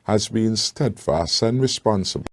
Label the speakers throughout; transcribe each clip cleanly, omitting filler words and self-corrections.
Speaker 1: has been steadfast and responsible.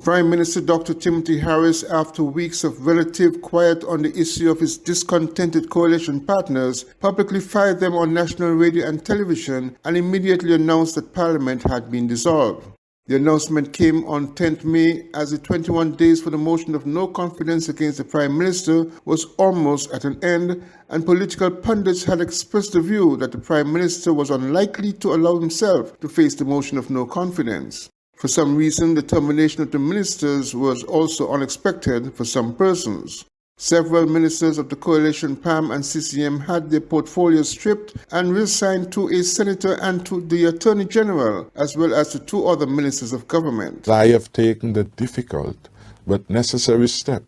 Speaker 2: Prime Minister Dr. Timothy Harris, after weeks of relative quiet on the issue of his discontented coalition partners, publicly fired them on national radio and television and immediately announced that Parliament had been dissolved. The announcement came on 10th May as the 21 days for the motion of no confidence against the Prime Minister was almost at an end, and political pundits had expressed the view that the Prime Minister was unlikely to allow himself to face the motion of no confidence. For some reason, the termination of the ministers was also unexpected for some persons. Several ministers of the coalition PAM and CCM had their portfolios stripped and reassigned to a senator and to the Attorney General, as well as to two other ministers of government.
Speaker 1: I have taken the difficult but necessary step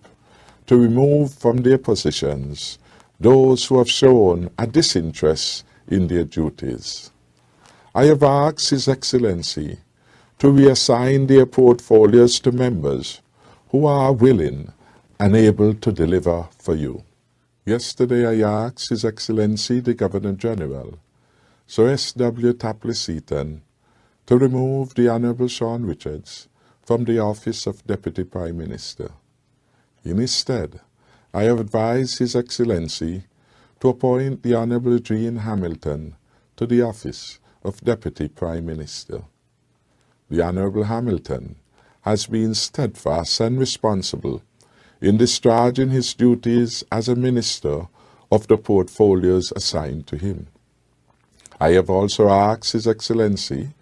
Speaker 1: to remove from their positions those who have shown a disinterest in their duties. I have asked His Excellency to reassign their portfolios to members who are willing and able to deliver for you. Yesterday I asked His Excellency the Governor-General, Sir S.W. Tapley-Seaton, to remove the Honourable Sean Richards from the office of Deputy Prime Minister. In his stead, I have advised His Excellency to appoint the Honourable Jean Hamilton to the office of Deputy Prime Minister. The Honourable Hamilton has been steadfast and responsible in discharging his duties as a minister of the portfolios assigned to him. I have also asked His Excellency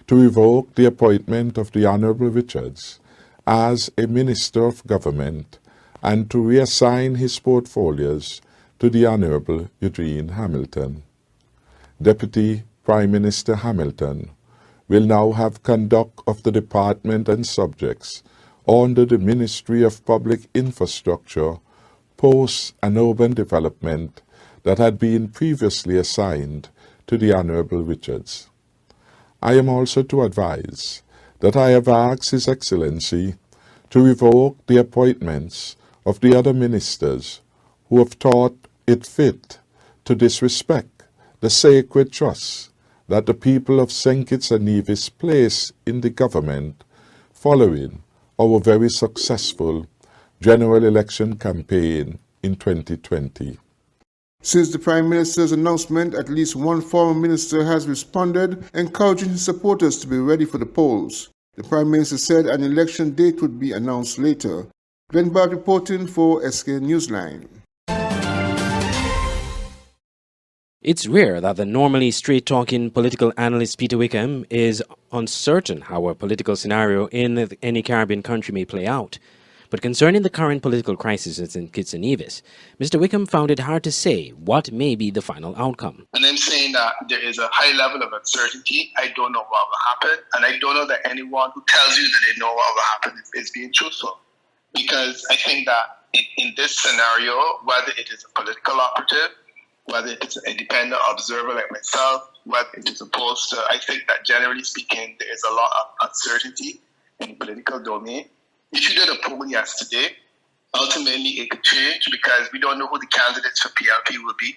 Speaker 1: to revoke the appointment of the Honourable Richards as a Minister of Government and to reassign his portfolios to the Honourable Eugene Hamilton. Deputy Prime Minister Hamilton will now have conduct of the department and subjects under the Ministry of Public Infrastructure, Posts and Urban Development that had been previously assigned to the Honourable Richards. I am also to advise that I have asked His Excellency to revoke the appointments of the other ministers who have thought it fit to disrespect the sacred trust that the people of St. Kitts and Nevis place in the government following our very successful general election campaign in 2020.
Speaker 2: Since the Prime Minister's announcement, at least one former minister has responded, encouraging his supporters to be ready for the polls. The Prime Minister said an election date would be announced later. Glenn Barb reporting for Skn Newsline.
Speaker 3: It's rare that the normally straight-talking political analyst Peter Wickham is uncertain how a political scenario in any Caribbean country may play out. But concerning the current political crisis in Kitts and Nevis, Mr. Wickham found it hard to say what may be the final outcome.
Speaker 4: And I'm saying that there is a high level of uncertainty. I don't know what will happen, and I don't know that anyone who tells you that they know what will happen is being truthful. Because I think that in this scenario, whether it is a political operative, whether it's a independent observer like myself, whether it is opposed to, I think that generally speaking, there is a lot of uncertainty in the political domain. If you did a poll yesterday, ultimately it could change because we don't know who the candidates for PLP will be.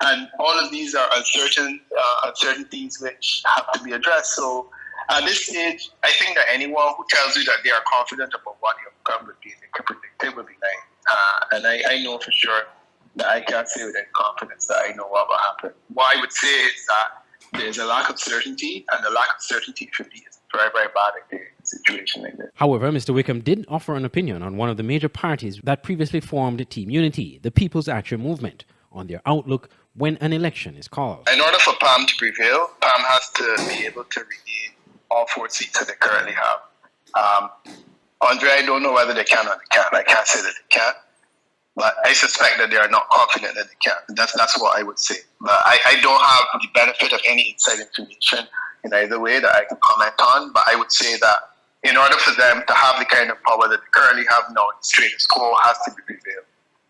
Speaker 4: And all of these are uncertainties which have to be addressed. So at this stage, I think that anyone who tells you that they are confident about what the outcome would be, they can predict it would be lying. And I know for sure that I can't say with any confidence that I know what will happen. What I would say is that there's a lack of certainty, and the lack of certainty should be very, very bad in a situation like this.
Speaker 3: However, Mr. Wickham did offer an opinion on one of the major parties that previously formed Team Unity, the People's Action Movement, on their outlook when an election is called.
Speaker 4: In order for PAM to prevail, PAM has to be able to regain all 4 seats that they currently have. Andre, I don't know whether they can or they can't. I can't say that they can. But I suspect that they are not confident that they can. That's what I would say. But I don't have the benefit of any inside information in either way that I can comment on. But I would say that in order for them to have the kind of power that they currently have now, the status quo has to be prevailed.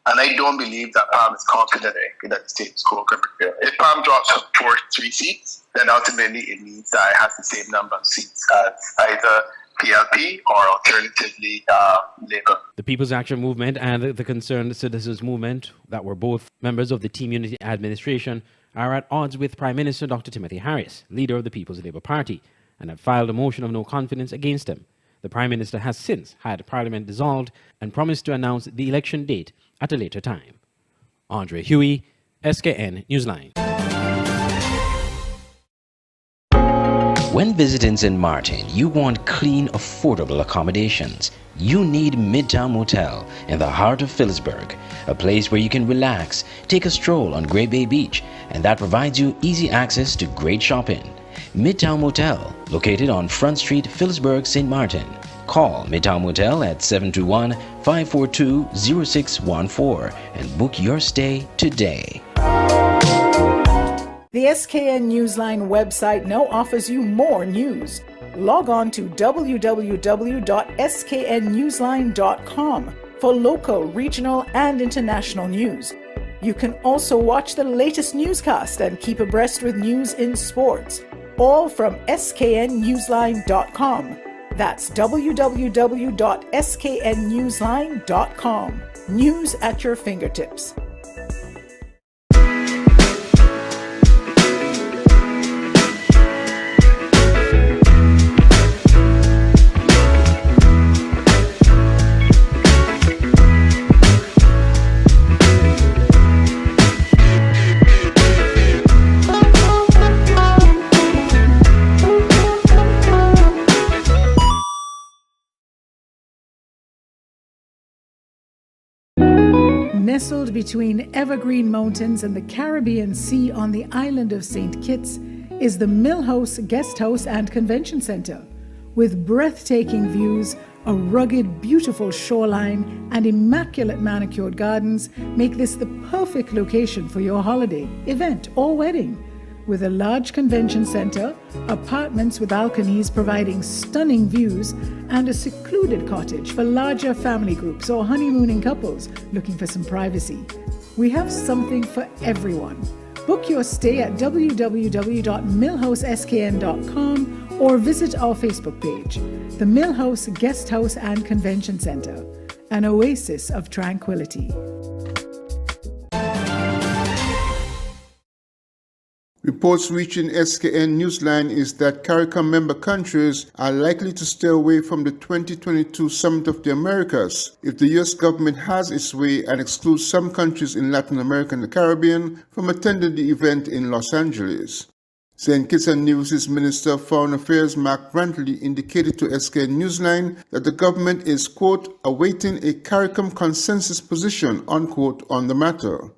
Speaker 4: And I don't believe that Palm is confident that the status quo can prevail. If Palm drops from 4 to 3 seats, then ultimately it means that it has the same number of seats as either PLP or alternatively Labour.
Speaker 3: The People's Action Movement and the Concerned Citizens Movement, that were both members of the Team Unity administration, are at odds with Prime Minister Dr. Timothy Harris, leader of the People's Labour Party, and have filed a motion of no confidence against him. The Prime Minister has since had Parliament dissolved and promised to announce the election date at a later time. Andre Huey, Skn Newsline.
Speaker 5: When visiting St. Martin, you want clean, affordable accommodations. You need Midtown Motel in the heart of Phillipsburg, a place where you can relax, take a stroll on Great Bay Beach, and that provides you easy access to great shopping. Midtown Motel, located on Front Street, Phillipsburg, St. Martin. Call Midtown Motel at 721-542-0614 and book your stay today.
Speaker 6: The Skn Newsline website now offers you more news. Log on to www.sknnewsline.com for local, regional, and international news. You can also watch the latest newscast and keep abreast with news in sports, all from sknnewsline.com. That's www.sknnewsline.com. News at your fingertips. Nestled between evergreen mountains and the Caribbean Sea on the island of St. Kitts is the Millhouse Guest House and Convention Center. With breathtaking views, a rugged, beautiful shoreline, and immaculate manicured gardens make this the perfect location for your holiday, event, or wedding. With a large convention center, apartments with balconies providing stunning views, and a secluded cottage for larger family groups or honeymooning couples looking for some privacy. We have something for everyone. Book your stay at www.millhouseskn.com or visit our Facebook page, the Millhouse Guest House and Convention Center, an oasis of tranquility.
Speaker 2: Reports reaching Skn Newsline is that CARICOM member countries are likely to stay away from the 2022 Summit of the Americas if the U.S. government has its way and excludes some countries in Latin America and the Caribbean from attending the event in Los Angeles. St. Kitts and Nevis' Minister of Foreign Affairs Mark Brantley indicated to Skn Newsline that the government is, quote, awaiting a CARICOM consensus position, unquote, on the matter.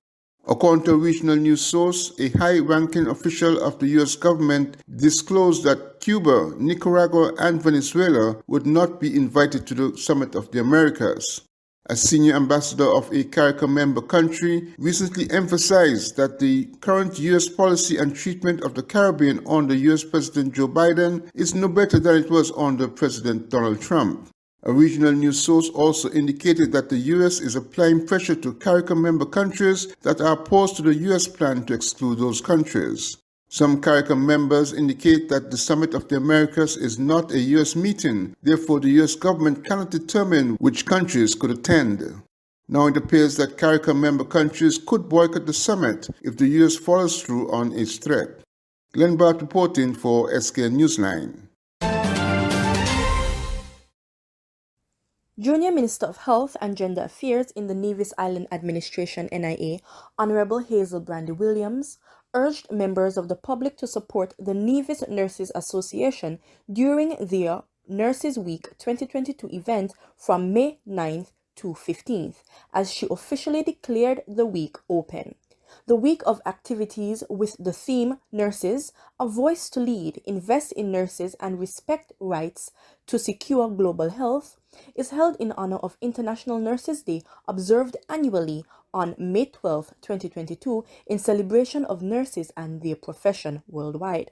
Speaker 2: According to a regional news source, a high-ranking official of the U.S. government disclosed that Cuba, Nicaragua, and Venezuela would not be invited to the Summit of the Americas. A senior ambassador of a CARICOM member country recently emphasized that the current U.S. policy and treatment of the Caribbean under U.S. President Joe Biden is no better than it was under President Donald Trump. A regional news source also indicated that the U.S. is applying pressure to CARICOM member countries that are opposed to the U.S. plan to exclude those countries. Some CARICOM members indicate that the Summit of the Americas is not a U.S. meeting, therefore the U.S. government cannot determine which countries could attend. Now it appears that CARICOM member countries could boycott the summit if the U.S. follows through on its threat. Glenn Bart reporting for Skn Newsline.
Speaker 7: Junior Minister of Health and Gender Affairs in the Nevis Island Administration NIA, Honorable Hazel Brandy Williams, urged members of the public to support the Nevis Nurses Association during their Nurses Week 2022 event from May 9th to 15th, as she officially declared the week open. The week of activities with the theme Nurses, A Voice to Lead, Invest in Nurses and Respect Rights to Secure Global Health is held in honor of International Nurses Day, observed annually on May 12, 2022 in celebration of nurses and their profession worldwide.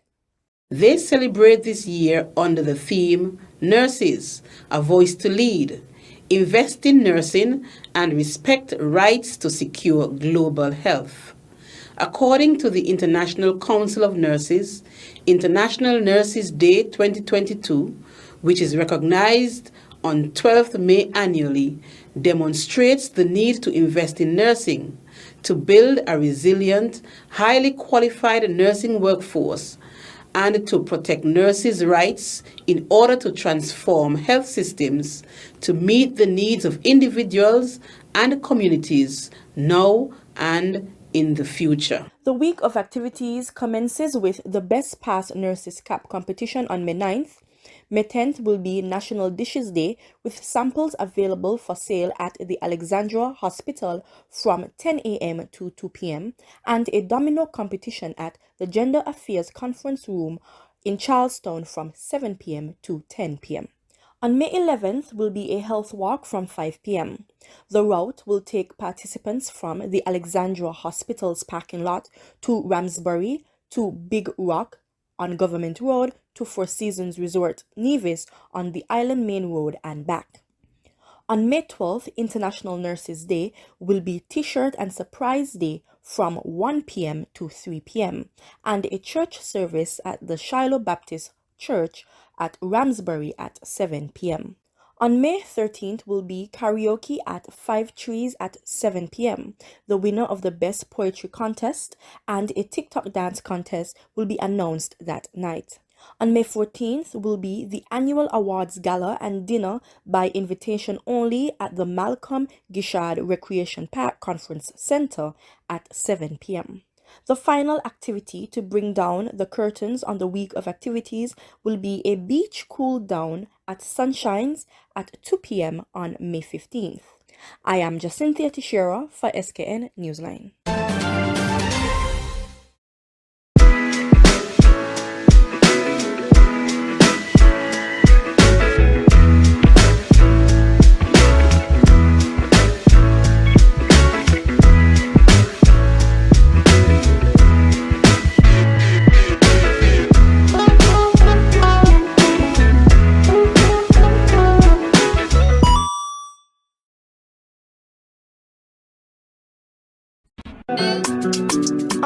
Speaker 8: They celebrate this year under the theme Nurses, A Voice to Lead, Invest in Nursing and Respect Rights to Secure Global Health. According to the International Council of Nurses, International Nurses Day 2022, which is recognized on 12th May annually, demonstrates the need to invest in nursing, to build a resilient, highly qualified nursing workforce, and to protect nurses' rights in order to transform health systems to meet the needs of individuals and communities now and in the future.
Speaker 7: The week of activities commences with the Best Past Nurses Cap competition on May 9th. May 10th will be National Dishes Day with samples available for sale at the Alexandra Hospital from 10 a.m. to 2 p.m. and a domino competition at the Gender Affairs Conference Room in Charlestown from 7 p.m. to 10 p.m. On May 11th will be a health walk from 5 p.m. The route will take participants from the Alexandra Hospital's parking lot to Ramsbury to Big Rock on Government Road to Four Seasons Resort, Nevis on the Island Main Road and back. On May 12th, International Nurses Day will be T-shirt and Surprise Day from 1 p.m. to 3 p.m. and a church service at the Shiloh Baptist Church at Ramsbury at 7 p.m. On May 13th will be karaoke at Five Trees at 7 p.m. The winner of the Best Poetry Contest and a TikTok dance contest will be announced that night. On May 14th will be the annual awards gala and dinner by invitation only at the Malcolm Gishard Recreation Park Conference Center at 7 p.m. The final activity to bring down the curtains on the week of activities will be a beach cool down at Sunshines at 2 p.m. on May 15th. I am Jacinthia Teixeira for Skn Newsline.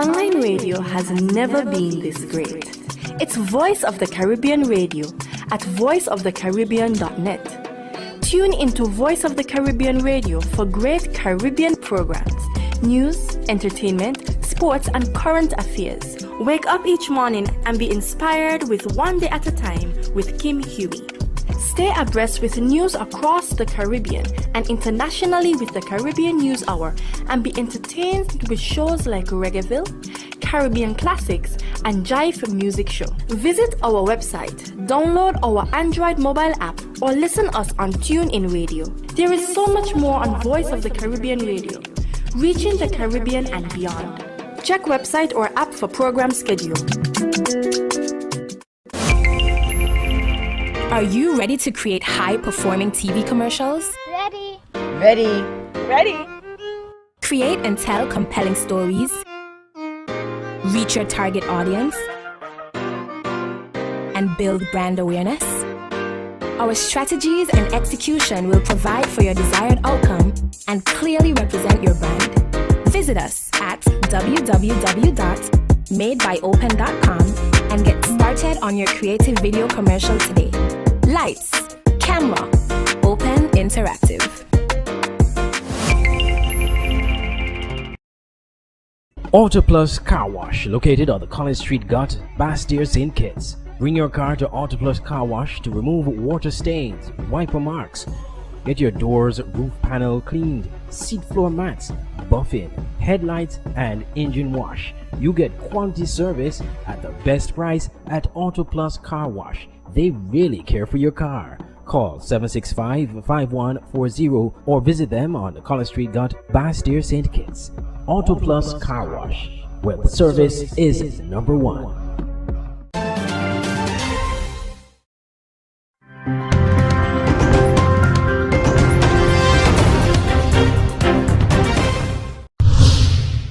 Speaker 7: Online radio has never been this great. It's Voice of the Caribbean Radio at voiceofthecaribbean.net. Tune into Voice of the Caribbean Radio for great Caribbean programs, news, entertainment, sports, and current affairs. Wake up each morning and be inspired with One Day at a Time with Kim Huey. Stay abreast with news across the Caribbean and internationally with the Caribbean News Hour and be entertained with shows like Reggaeville, Caribbean Classics, and Jive Music Show. Visit our website, download our Android mobile app, or listen us on TuneIn Radio. There is so much more on Voice of the Caribbean Radio, reaching the Caribbean and beyond. Check website or app for program schedule.
Speaker 9: Are you ready to create high-performing TV commercials?
Speaker 10: Ready.
Speaker 9: Ready. Ready. Create and tell compelling stories. Reach your target audience. And build brand awareness. Our strategies and execution will provide for your desired outcome and clearly represent your brand. Visit us at www.madebyopen.com and get started on your creative video commercial today. Lights, camera, open interactive.
Speaker 3: Auto Plus Car Wash, located on the College Street Gut, Bastyr, St. Kitts. Bring your car to Auto Plus Car Wash to remove water stains, wiper marks. Get your doors, roof panel cleaned, seat floor mats, buffing, headlights, and engine wash. You get quality service at the best price at Auto Plus Car Wash. They really care for your car. Call 765-5140 or visit them on the College Street Gut, Bastyr, St. Kitts.
Speaker 10: Auto Plus Car Wash, where the service is number one.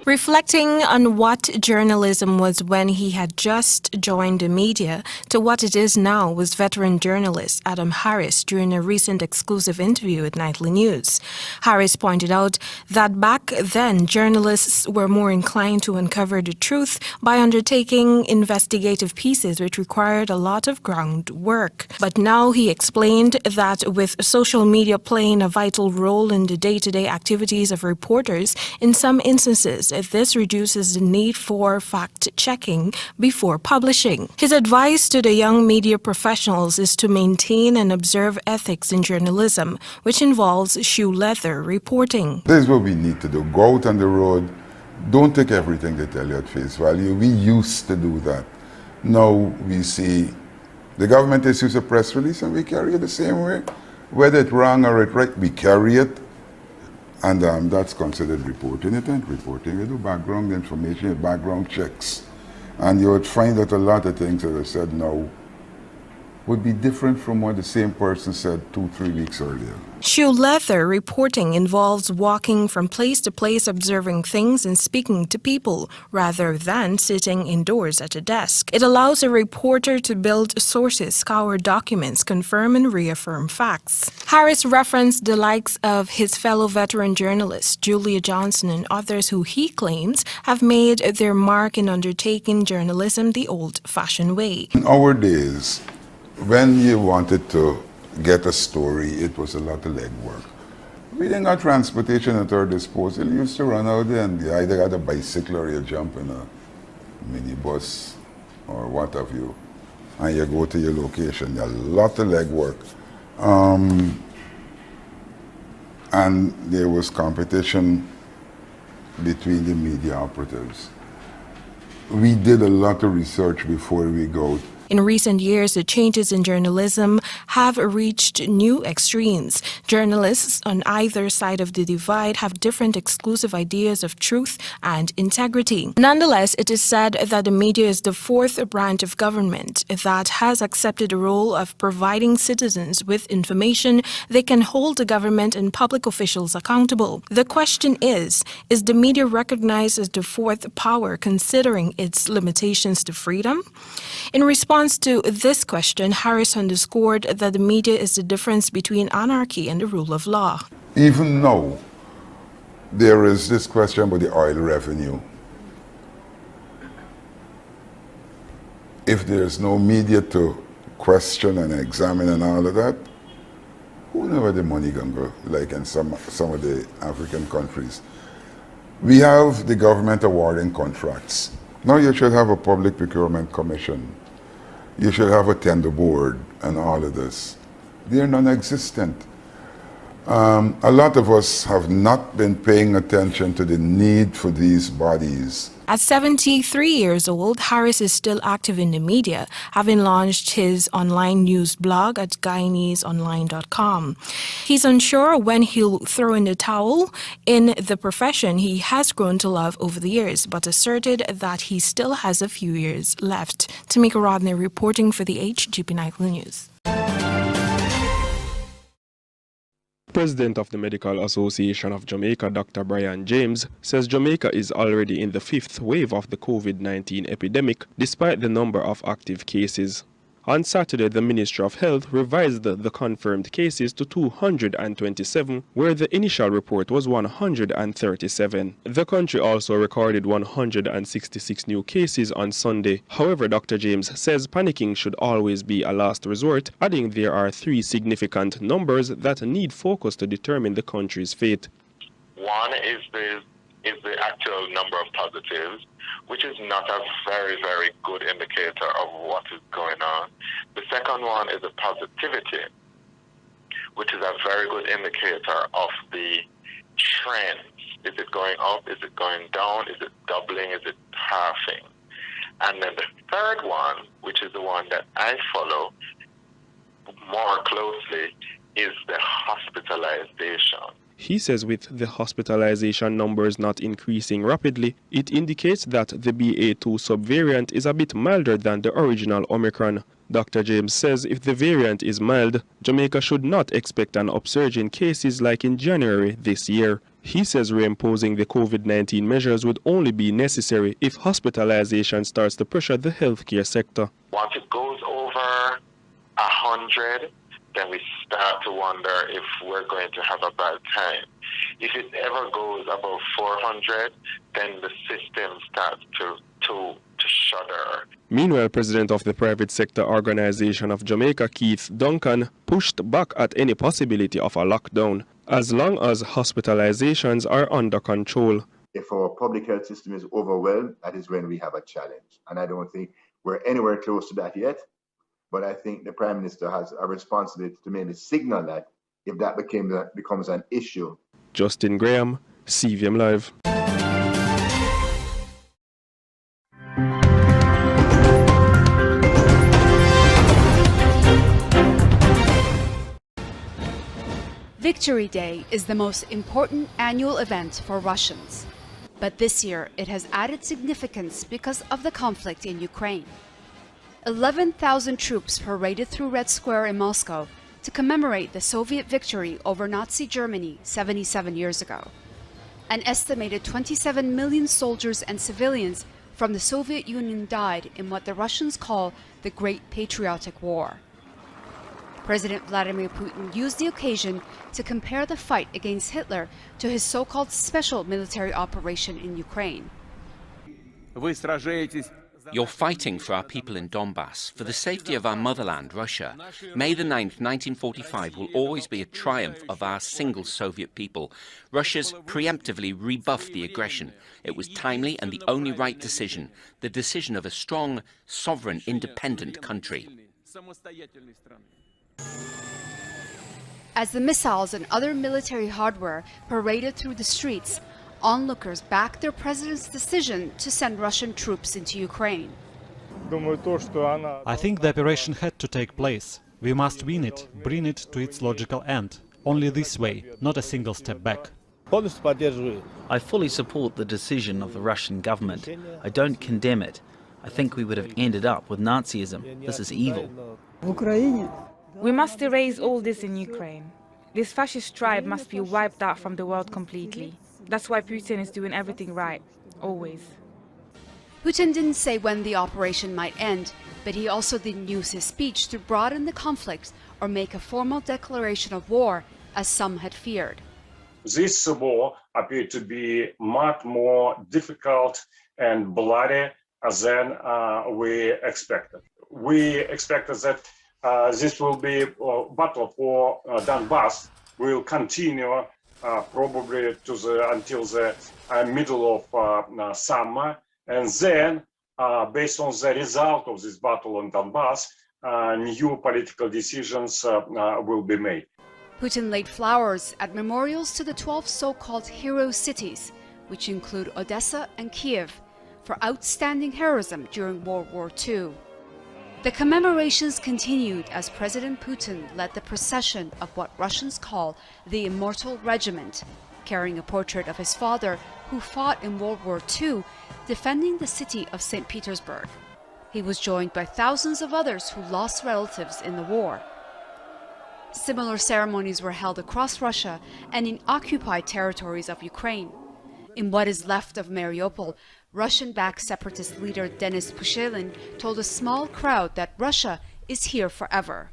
Speaker 11: Reflecting on what journalism was when he had just joined the media to what it is now was veteran journalist Adam Harris during a recent exclusive interview with Nightly News. Harris pointed out that back then journalists were more inclined to uncover the truth by undertaking investigative pieces which required a lot of groundwork. But now he explained that with social media playing a vital role in the day-to-day activities of reporters, in some instances this reduces the need for fact-checking before publishing. His advice to the young media professionals is to maintain and observe ethics in journalism, which involves shoe leather reporting.
Speaker 12: This is what we need to do. Go out on the road. Don't take everything they tell you at face value. We used to do that. Now we see the government issues a press release and we carry it the same way. Whether it's wrong or it's right, we carry it. And that's considered reporting. It ain't reporting. You do background information, background checks. And you would find that a lot of things that I said now would be different from what the same person said 2-3 weeks earlier.
Speaker 11: Shoe leather reporting involves walking from place to place, observing things and speaking to people, rather than sitting indoors at a desk. It allows a reporter to build sources, scour documents, confirm and reaffirm facts. Harris referenced the likes of his fellow veteran journalists, Julia Johnson and others who he claims have made their mark in undertaking journalism the old-fashioned way.
Speaker 12: In our days, when you wanted to get a story, it was a lot of legwork. We didn't have transportation at our disposal. You used to run out there and you either got a bicycle or you jump in a minibus or what have you, and you go to your location. A lot of legwork. And there was competition between the media operatives. We did a lot of research before we go.
Speaker 11: In recent years, the changes in journalism have reached new extremes. Journalists on either side of the divide have different exclusive ideas of truth and integrity. Nonetheless, it is said that the media is the fourth branch of government that has accepted the role of providing citizens with information they can hold the government and public officials accountable. The question is the media recognized as the fourth power considering its limitations to freedom? In response to this question, Harris underscored that the media is the difference between anarchy and the rule of law.
Speaker 12: Even now, there is this question about the oil revenue. If there's no media to question and examine and all of that, who knows where the money can go, like in some of the African countries. We have the government awarding contracts. Now you should have a public procurement commission. You should have a tender board and all of this. They're non-existent. A lot of us have not been paying attention to the need for these bodies.
Speaker 11: At 73 years old, Harris is still active in the media, having launched his online news blog at Guyanese.online.com. He's unsure when he'll throw in the towel in the profession he has grown to love over the years, but asserted that he still has a few years left. Tamika Rodney reporting for the HGP Nightly News.
Speaker 13: President of the Medical Association of Jamaica, Dr. Brian James, says Jamaica is already in the fifth wave of the COVID-19 epidemic, despite the number of active cases. On Saturday, the Ministry of Health revised the confirmed cases to 227, where the initial report was 137. The country also recorded 166 new cases on Sunday. However, Dr. James says panicking should always be a last resort, adding there are three significant numbers that need focus to determine the country's fate.
Speaker 14: One is the actual number of positives, which is not a very, very good indicator of what is going on. The second one is the positivity, which is a very good indicator of the trends. Is it going up? Is it going down? Is it doubling? Is it halving? And then the third one, which is the one that I follow more closely, is the hospitalization.
Speaker 13: He says with the hospitalization numbers not increasing rapidly, it indicates that the BA2 subvariant is a bit milder than the original Omicron. Dr. James says if the variant is mild, Jamaica should not expect an upsurge in cases like in January this year. He says reimposing the COVID-19 measures would only be necessary if hospitalization starts to pressure the healthcare sector.
Speaker 14: Once it goes over 100, then we start to wonder if we're going to have a bad time. If it ever goes above 400, then the system starts to shudder.
Speaker 13: Meanwhile, President of the Private Sector Organization of Jamaica, Keith Duncan, pushed back at any possibility of a lockdown, as long as hospitalizations are under control.
Speaker 15: If our public health system is overwhelmed, that is when we have a challenge. And I don't think we're anywhere close to that yet. But I think the Prime Minister has a responsibility to maybe signal that if that becomes an issue.
Speaker 13: Justin Graham, CVM Live.
Speaker 16: Victory Day is the most important annual event for Russians. But this year it has added significance because of the conflict in Ukraine. 11,000 troops paraded through Red Square in Moscow to commemorate the Soviet victory over Nazi Germany 77 years ago. An estimated 27 million soldiers and civilians from the Soviet Union died in what the Russians call the Great Patriotic War. President Vladimir Putin used the occasion to compare the fight against Hitler to his so-called special military operation in Ukraine.
Speaker 17: You're fighting for our people in Donbass, for the safety of our motherland, Russia. May the 9th, 1945 will always be a triumph of our single Soviet people. Russia's preemptively rebuffed the aggression. It was timely and the only right decision, the decision of a strong, sovereign, independent country.
Speaker 16: As the missiles and other military hardware paraded through the streets, onlookers backed their president's decision to send Russian troops into Ukraine.
Speaker 18: I think the operation had to take place. We must win it, bring it to its logical end. Only this way, not a single step back.
Speaker 19: I fully support the decision of the Russian government. I don't condemn it. I think we would have ended up with Nazism. This is evil.
Speaker 20: We must erase all this in Ukraine. This fascist tribe must be wiped out from the world completely. That's why Putin is doing everything right, always.
Speaker 16: Putin didn't say when the operation might end, but he also didn't use his speech to broaden the conflict or make a formal declaration of war, as some had feared.
Speaker 21: This war appeared to be much more difficult and bloody than we expected. We expected that this will be a battle for Donbass will continue probably until the middle of summer, and then based on the result of this battle on Donbass, new political decisions will be made.
Speaker 16: Putin laid flowers at memorials to the 12 so-called hero cities, which include Odessa and Kiev, for outstanding heroism during World War II. The commemorations continued as President Putin led the procession of what Russians call the Immortal Regiment, carrying a portrait of his father who fought in World War II, defending the city of St. Petersburg. He was joined by thousands of others who lost relatives in the war. Similar ceremonies were held across Russia and in occupied territories of Ukraine. In what is left of Mariupol, Russian-backed separatist leader Denis Pushilin told a small crowd that Russia is here forever.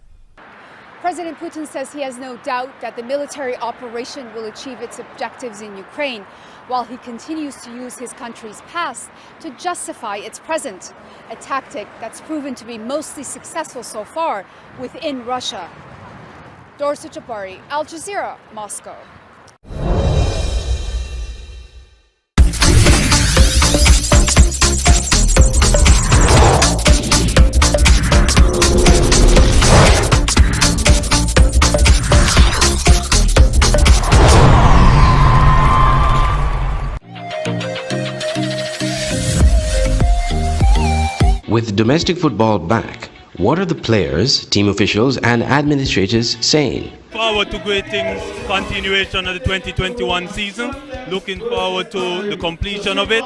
Speaker 22: President Putin says he has no doubt that the military operation will achieve its objectives in Ukraine, while he continues to use his country's past to justify its present, a tactic that's proven to be mostly successful so far within Russia. Dorsa Jabari, Al Jazeera, Moscow.
Speaker 5: With domestic football back, What are the players, team officials, and administrators saying?
Speaker 1: Forward to great things, continuation of the 2021 season. Looking forward to the completion of it,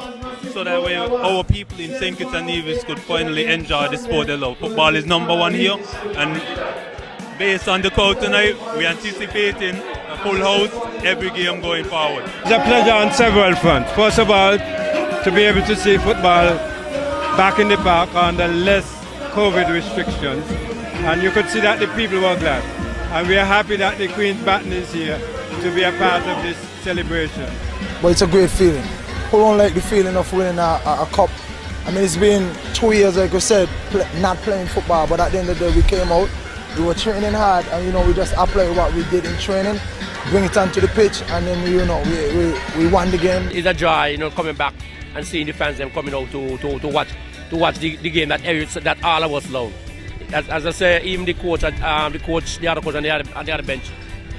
Speaker 1: so that way our people in St. Kitts and Nevis could finally enjoy the sport they love. Football is #1 here, and based on the crowd tonight, we're anticipating a full house every game going forward.
Speaker 4: It's a pleasure on several fronts. First of all, to be able to see football back in the park under less COVID restrictions, and you could see that the people were glad. And we are happy that the Queen's Baton is here to be a part of this celebration.
Speaker 23: But it's a great feeling. Who don't like the feeling of winning a cup? I mean, it's been 2 years, like I said, not playing football, but at the end of the day, we came out, we were training hard, and we just applied what we did in training, bring it onto the pitch, and then we won the game.
Speaker 24: It's a joy, coming back and seeing the fans them coming out to watch the game that all of us love. As I say, even the other coach on the other bench,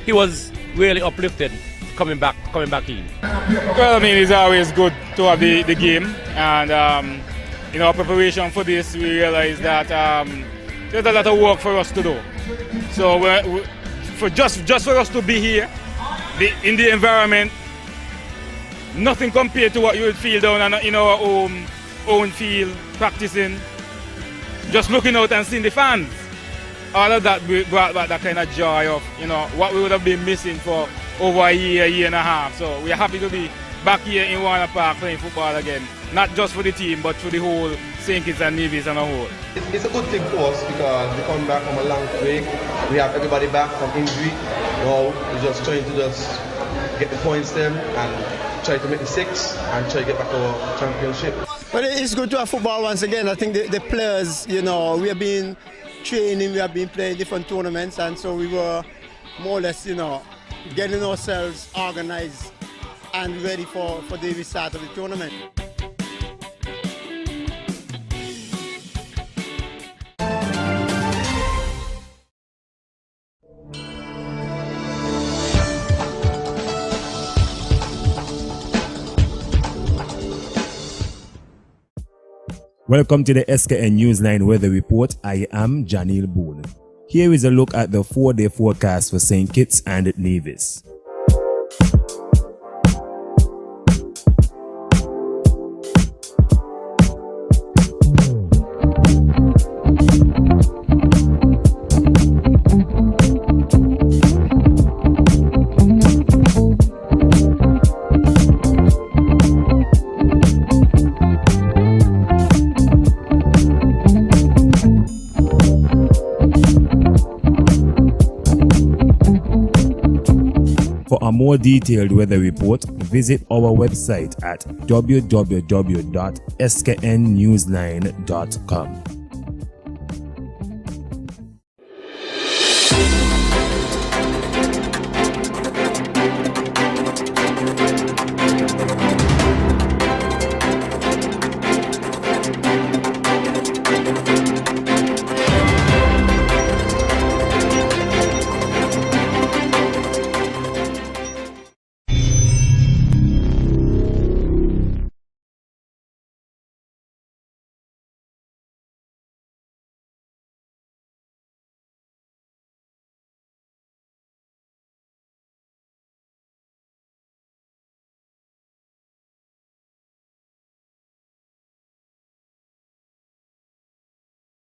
Speaker 24: he was really uplifted coming back in.
Speaker 4: Well, I mean, it's always good to have the game, and our preparation for this, we realize that there's a lot of work for us to do. So just for us to be here, in the environment, nothing compared to what you would feel down in our own field, practicing, just looking out and seeing the fans. All of that brought back that kind of joy of, what we would have been missing for over a year and a half. So we're happy to be back here in Warner Park playing football again. Not just for the team, but for the whole St. Kitts and Nevis and a whole.
Speaker 25: It's a good thing for us because we come back from a long break. We have everybody back from injury. Now we're just trying to get the points then and try to make the 6 and try to get back to our championship.
Speaker 26: But it's good to have football once again. I think the players, we have been training, we have been playing different tournaments, and so we were more or less, getting ourselves organized and ready for the restart of the tournament.
Speaker 27: Welcome to the Skn Newsline Weather Report. I am Janil Boone. Here is a look at the 4-day forecast for St. Kitts and Nevis. For a more detailed weather report, visit our website at www.sknnewsline.com.